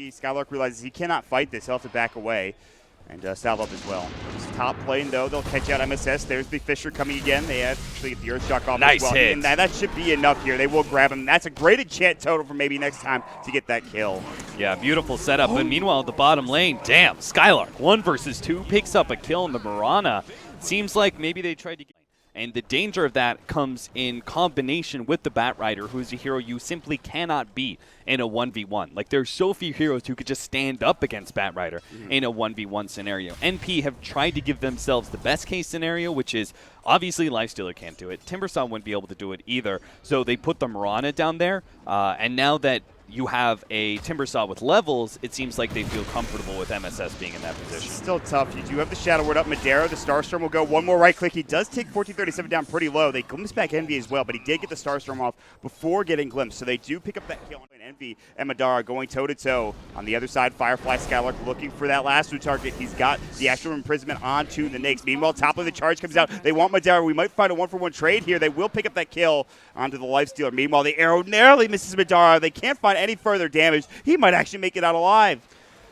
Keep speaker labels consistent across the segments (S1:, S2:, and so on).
S1: NP, Skylark realizes he cannot fight this. He'll have to back away and salve up as well. Just top lane, though, they'll catch out MSS. There's the Fisher coming again. They actually get the Earthshock off
S2: nice
S1: as well.
S2: Hit.
S1: And that should be enough here. They will grab him. That's a great enchant total for maybe next time to get that kill.
S2: Yeah, beautiful setup. But meanwhile, at the bottom lane, damn, Skylark, 1 versus 2, picks up a kill on the Mirana. Seems like maybe they tried to get... And the danger of that comes in combination with the Batrider, who's a hero you simply cannot beat in a 1v1. Like, there's so few heroes who could just stand up against Batrider in a 1v1 scenario. NP have tried to give themselves the best case scenario, which is obviously Lifestealer can't do it. Timbersaw wouldn't be able to do it either. So they put the Mirana down there, and now that you have a Timbersaw with levels, it seems like they feel comfortable with MSS being in that position.
S1: Still tough. You do have the Shadow Word up. Madara, the Starstorm will go. One more right click. He does take 1437 down pretty low. They glimpse back Envy as well, but he did get the Starstorm off before getting glimpsed. So they do pick up that kill on Envy and Madara going toe-to-toe. On the other side, Firefly Skylark looking for that last new target. He's got the Astral Imprisonment onto the Nyx. Meanwhile, top of the charge comes out. They want Madara. We might find a 1-for-1 trade here. They will pick up that kill onto the Lifestealer. Meanwhile, the arrow narrowly misses Madara. They can't find any further damage. He might actually make it out alive.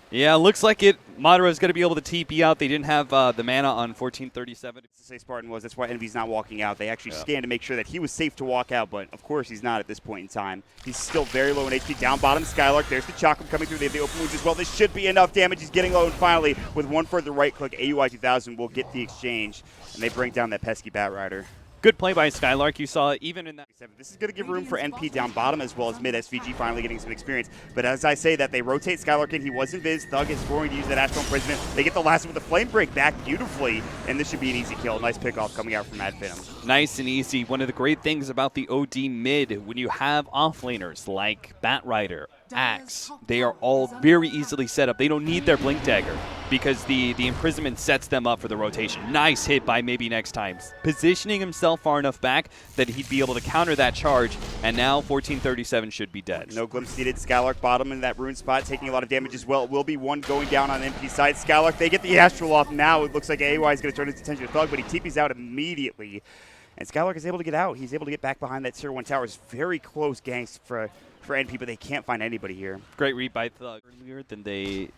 S2: Yeah, looks like it. Madara is going to be able to TP out. They didn't have the mana on 1437.
S1: To say Spartan was, that's why Envy's not walking out. They actually scanned to make sure that he was safe to walk out, but of course he's not at this point in time. He's still very low in HP. Down bottom, Skylark. There's the Chakram coming through. They have the open wounds as well. This should be enough damage. He's getting low, and finally, with one further right click, AUI 2000 will get the exchange, and they bring down that pesky Batrider.
S2: Good play by Skylark. You saw even in that.
S1: This is going to give room for NP down bottom as well as mid. SVG finally getting some experience. But as I say that, they rotate Skylark in. He was invis. ThuG is going to use that Astral Imprisonment. They get the last one with the Flame Break back beautifully, and this should be an easy kill. Nice pickoff coming out from AD FINEM.
S2: Nice and easy. One of the great things about the OD mid, when you have offlaners like Batrider, Axe, they are all very easily set up. They don't need their Blink Dagger because the imprisonment sets them up for the rotation. Nice hit by maybe next time. Positioning himself far enough back that he'd be able to counter that charge, and now 1437 should be dead.
S1: No glimpse needed. Skylark bottom in that rune spot, taking a lot of damage as well. It will be one going down on NP side. Skylark, they get the Astral off now. It looks like AY is going to turn his attention to ThuG, but he TP's out immediately. And Skylark is able to get out. He's able to get back behind that Tier 1 tower. It's very close ganks for NP, but they can't find anybody here.
S2: Great read by ThuG earlier than they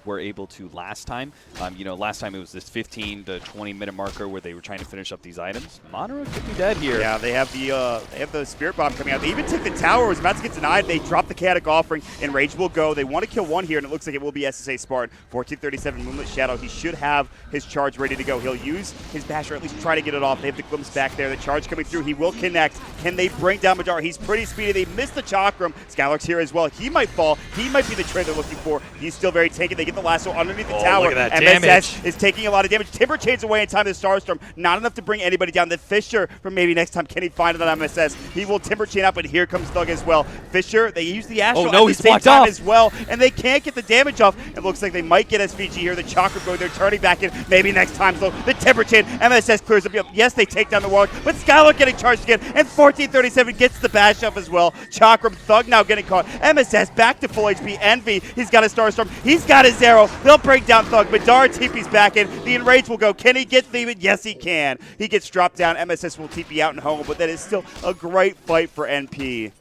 S2: were able to last time. Last time it was this 15 to 20 minute marker where they were trying to finish up these items. Madara could be dead here.
S1: Yeah, they have the Spirit Bomb coming out. They even took the tower. It was about to get denied. They dropped the Chaotic Offering, and Rage will go. They want to kill one here, and it looks like it will be SSA Spartan. 1437 Moonlit Shadow. He should have his charge ready to go. He'll use his Basher, at least try to get it off. They have the glimpse back there. The charge coming through. He will connect. Can they bring down Madara? He's pretty speedy. They missed the Chakram. Skylark's here as well. He might fall. He might be the trade they're looking for. He's still very tanky. They get the lasso underneath the tower.
S2: Look at that
S1: MSS
S2: damage.
S1: is taking a lot of damage. Timber chains away in time of the Starstorm. Not enough to bring anybody down. The Fisher, for maybe next time, can he find it on MSS? He will Timber chain up, but here comes ThuG as well. Fisher, they use the Astral at the same time as well, and they can't get the damage off. It looks like they might get SVG here. The Chakra going, they're turning back in. Maybe next time, so the Timber chain. MSS clears up. Yes, they take down the wall, but Skylark getting charged again, and 1437 gets the bash up as well. Chakram, ThuG now getting caught. MSS back to full HP. Envy, he's got a Starstorm. He's got his arrow. They'll break down ThuG. Madara TP's back in. The Enrage will go. Can he get Thieved? Yes, he can. He gets dropped down. MSS will TP out and home, but that is still a great fight for NP.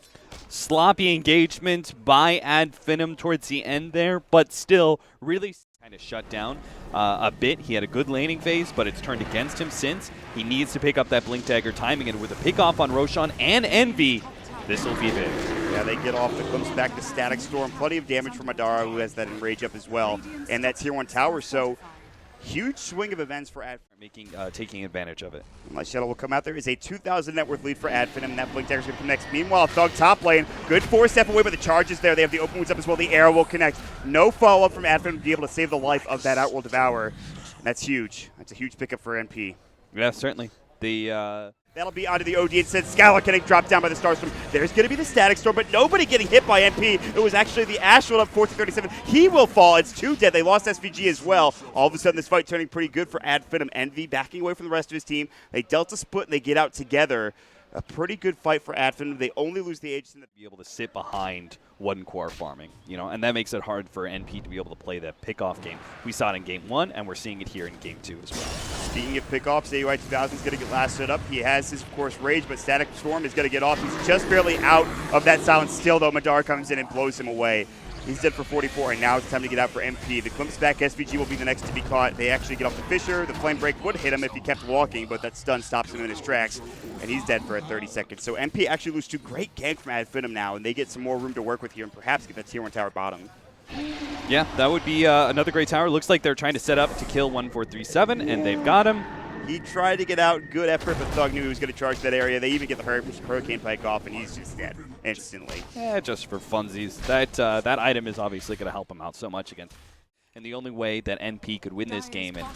S2: Sloppy engagement by AD FINEM towards the end there, but still really kind of shut down a bit. He had a good laning phase, but it's turned against him since. He needs to pick up that Blink Dagger timing, and with a pick off on Roshan and Envy, this will be big.
S1: Yeah, they get off the glimpse back to Static Storm. Plenty of damage from Madara, who has that Enrage up as well, and that Tier 1 tower. So huge swing of events for AD
S2: taking advantage of it.
S1: My shuttle will come out. There is a 2,000 net worth lead for AD FINEM, and that Blink Dagger is going to come next. Meanwhile, ThuG top lane. Good 4-step away, but the charge is there. They have the open wounds up as well. The arrow will connect. No follow-up from AD FINEM to be able to save the life of that Outworld Devourer. And that's huge. That's a huge pickup for NP.
S2: Yeah, certainly.
S1: That'll be onto the OD instead. Skylark getting dropped down by the Starstorm. There's going to be the Static Storm, but nobody getting hit by NP. It was actually the Astral up 1437. He will fall. It's 2 dead. They lost SVG as well. All of a sudden, this fight turning pretty good for AD FINEM. Envy backing away from the rest of his team. They Delta split, and they get out together. A pretty good fight for AD FINEM. They only lose the Aegis.
S2: Be able to sit behind one core farming, and that makes it hard for NP to be able to play that pickoff game. We saw it in Game 1, and we're seeing it here in Game 2 as well.
S1: Speaking of pickoffs, AUI 2000 is going to get last stood up. He has his, of course, Rage, but Static Storm is going to get off. He's just barely out of that silence still, though. Madara comes in and blows him away. He's dead for 44, and now it's time to get out for MP. The glimpse back SVG will be the next to be caught. They actually get off the Fissure. The flame break would hit him if he kept walking, but that stun stops him in his tracks, and he's dead for 30 seconds. So MP actually lose 2 great gank from AD FINEM now, and they get some more room to work with here and perhaps get that tier 1 tower bottom.
S2: Yeah, that would be another great tower. Looks like they're trying to set up to kill 1437, and they've got him.
S1: He tried to get out, good effort, but ThuG knew he was going to charge that area. They even get the Hurricane Pike off, and he's just dead instantly.
S2: Yeah, just for funsies. That item is obviously going to help him out so much against. And the only way that NP could win this game, and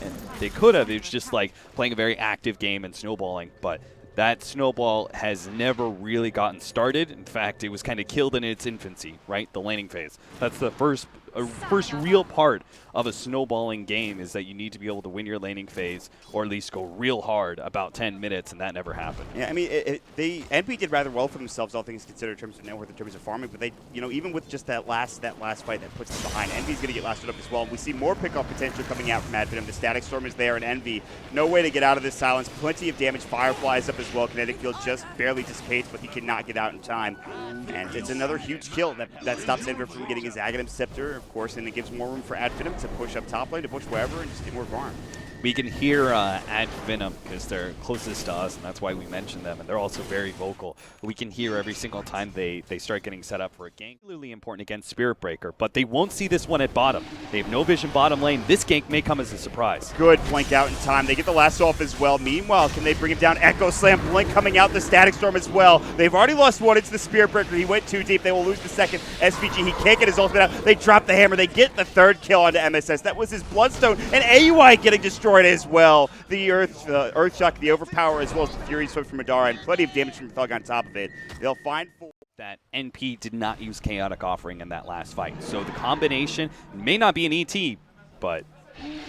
S2: they could have, it was just like playing a very active game and snowballing, but that snowball has never really gotten started. In fact, it was kind of killed in its infancy, right? The laning phase. That's the first real part of a snowballing game, is that you need to be able to win your laning phase, or at least go real hard about 10 minutes, and that never happened.
S1: Yeah, I mean, NP did rather well for themselves, all things considered, in terms of net worth, in terms of farming. But they, you know, even with just that last fight that puts them behind, Envy's going to get lasted up as well. And we see more pickoff potential coming out from AD FINEM. The Static Storm is there, and Envy, no way to get out of this silence. Plenty of damage. Fireflies up as well. Kinetic Field just barely dissipates, but he cannot get out in time. And it's another huge kill that stops Envy from getting his Aghanim Scepter, of course, and it gives more room for AD FINEM to push up top lane, to push wherever, and just get more farm.
S2: We can hear AD FINEM because they're closest to us, and that's why we mentioned them, and they're also very vocal. We can hear every single time they start getting set up for a gank. Really important against Spirit Breaker, but they won't see this one at bottom. They have no vision bottom lane. This gank may come as a surprise.
S1: Good blink out in time. They get the last off as well. Meanwhile, can they bring him down? Echo Slam, blink coming out, the Static Storm as well. They've already lost one. It's the Spirit Breaker. He went too deep. They will lose the second. SVG, he can't get his ultimate out. They drop the hammer. They get the 3rd kill onto MSS. That was his Bloodstone, and AUI getting destroyed as well. The Earth Shock, the Overpower, as well as the Fury Swift from Madara, and plenty of damage from ThuG on top of it. They'll find
S2: that NP did not use Chaotic Offering in that last fight. So the combination may not be an ET, but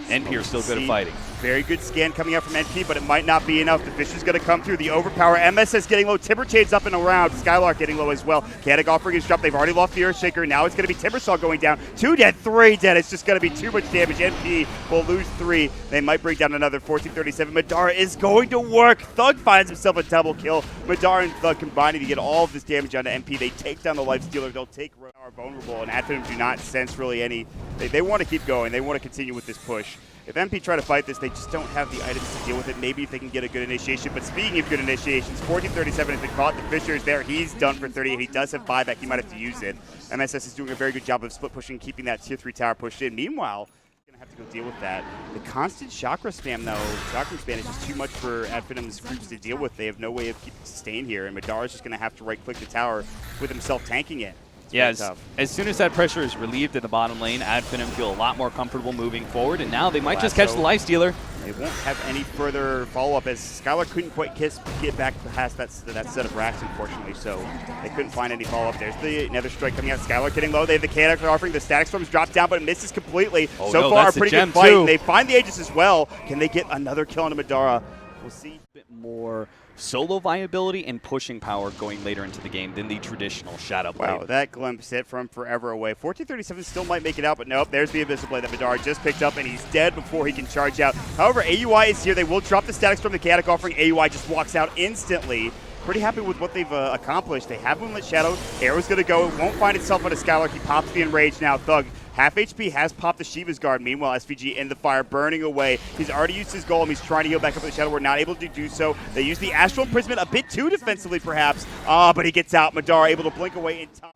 S2: NP are still good at fighting.
S1: Very good scan coming out from NP, but it might not be enough. The Fish is going to come through. The Overpower. MSS getting low. Timberchain's up and around. Skylark getting low as well. Chaotic Offering is dropped. They've already lost the Earthshaker. Now it's going to be Timbersaw going down. 2 dead, 3 dead. It's just going to be too much damage. NP will lose 3. They might bring down another 1437. Madara is going to work. ThuG finds himself a double kill. Madara and ThuG combining to get all of this damage onto NP. They take down the Life Stealer. They'll take are vulnerable, and AD FINEM do not sense really any. They want to keep going. They want to continue with this push. If MP try to fight this, they just don't have the items to deal with it. Maybe if they can get a good initiation. But speaking of good initiations, 1437 has been caught. The Fissure is there. He's done for 38. He does have buyback. He might have to use it. MSS is doing a very good job of split pushing, keeping that tier 3 tower pushed in. Meanwhile, going to have to go deal with that. The constant chakra spam, though, chakra spam is just too much for AD FINEM's groups to deal with. They have no way of keeping sustain here, and Madara's just going to have to right-click the tower with himself tanking it.
S2: Yeah, as soon as that pressure is relieved in the bottom lane, AD FINEM feel a lot more comfortable moving forward, and now they might just catch the Life Stealer.
S1: They won't have any further follow-up, as Skylark couldn't quite get back past that set of racks, unfortunately, so they couldn't find any follow-up. There's the Nether Strike coming out. Skylark getting low. They have the Chaotic Offering. The Static Storm's dropped down, but it misses completely. So far, a pretty good fight. They find the Aegis as well. Can they get another kill on Madara? We'll see.
S2: A bit more solo viability and pushing power going later into the game than the traditional Shadow Blade.
S1: Wow, that glimpse hit from forever away. 1437 still might make it out, but nope, there's the Abyssal Blade that Madara just picked up, and he's dead before he can charge out. However, AUI is here. They will drop the Static Storm, the Chaotic Offering. AUI just walks out instantly. Pretty happy with what they've accomplished. They have Moonlit Shadow. Arrow's going to go. It won't find itself on a Skylark. He pops the Enrage now. ThuG, half HP, has popped the Shiva's Guard. Meanwhile, SVG in the fire, burning away. He's already used his Golem. He's trying to heal back up the Shadow. We're not able to do so. They use the Astral Imprisonment a bit too defensively, perhaps. But he gets out. Madara able to blink away in time.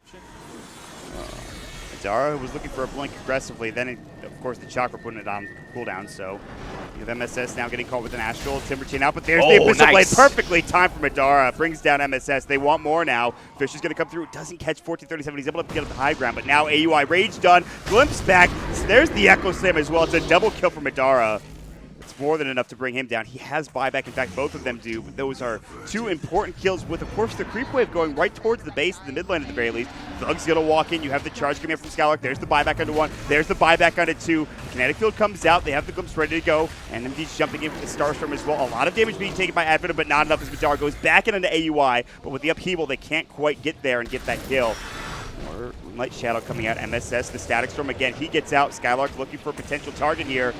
S1: Madara was looking for a blink aggressively. Then, of course, the Chakra putting it on cooldown, so you have MSS now getting caught with an Astral. Timberchain out, but there's the Abyssal Blade. Perfectly timed for Madara. Brings down MSS. They want more now. Fish is going to come through. Doesn't catch 1437. He's able to get up the high ground, but now AUI Rage done. Glimpse back. There's the Echo Slam as well. It's a double kill for Madara. It's more than enough to bring him down. He has buyback. In fact, both of them do. But those are 2 important kills with, of course, the creep wave going right towards the base, in the mid lane at the very least. ThuG's going to walk in. You have the charge coming up from Skylark. There's the buyback onto 1. There's the buyback onto 2. Kinetic Field comes out. They have the glimpse ready to go. And MD's jumping in with the Starstorm as well. A lot of damage being taken by AD FINEM, but not enough as Madara goes back into AUI. But with the upheaval, they can't quite get there and get that kill. Moonlight Shadow coming out. MSS, the Static Storm again. He gets out. Skylark looking for a potential target here.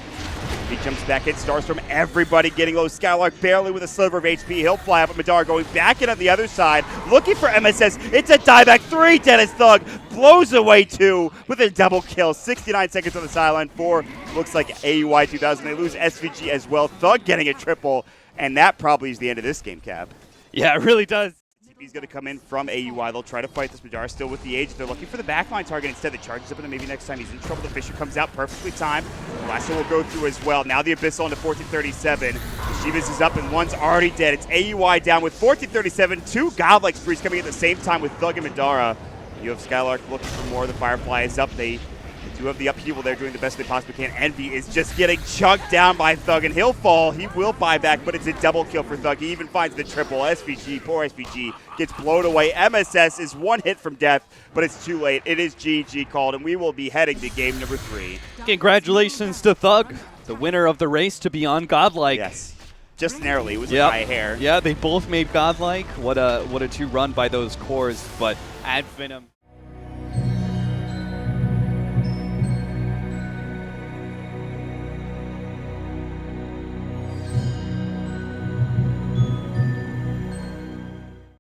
S1: Envy jumps back in, Starstorm, everybody getting low. Skylark barely with a sliver of HP. He'll fly up, but Madara going back in on the other side, looking for MSS. It's a dieback 3. Dennis Thug blows away 2 with a double kill. 69 seconds on the sideline. 4 looks like AUI 2000. They lose SVG as well. Thug getting a triple, and that probably is the end of this game, Cap.
S2: Yeah, it really does.
S1: He's going to come in from AUI. They'll try to fight this. Madara still with the age. They're looking for the backline target instead. The charges up, and maybe next time he's in trouble. The Fisher comes out perfectly timed. The last one will go through as well. Now the Abyssal into 1437. Shivas is up, and one's already dead. It's AUI down with 1437. 2 Godlike sprees coming at the same time with Thug and Madara. You have Skylark looking for more. The Firefly is up. They do have the upheaval there, doing the best they possibly can. Envy is just getting chunked down by Thug, and he'll fall. He will buy back, but it's a double kill for Thug. He even finds the triple. SVG, poor SVG, gets blown away. MSS is 1 hit from death, but it's too late. It is GG called, and we will be heading to game number 3.
S2: Congratulations to Thug, the winner of the race to Beyond Godlike.
S1: Yes, just narrowly. It was by a hair.
S2: Yeah, they both made Godlike. What a 2 run by those cores, but AD FINEM.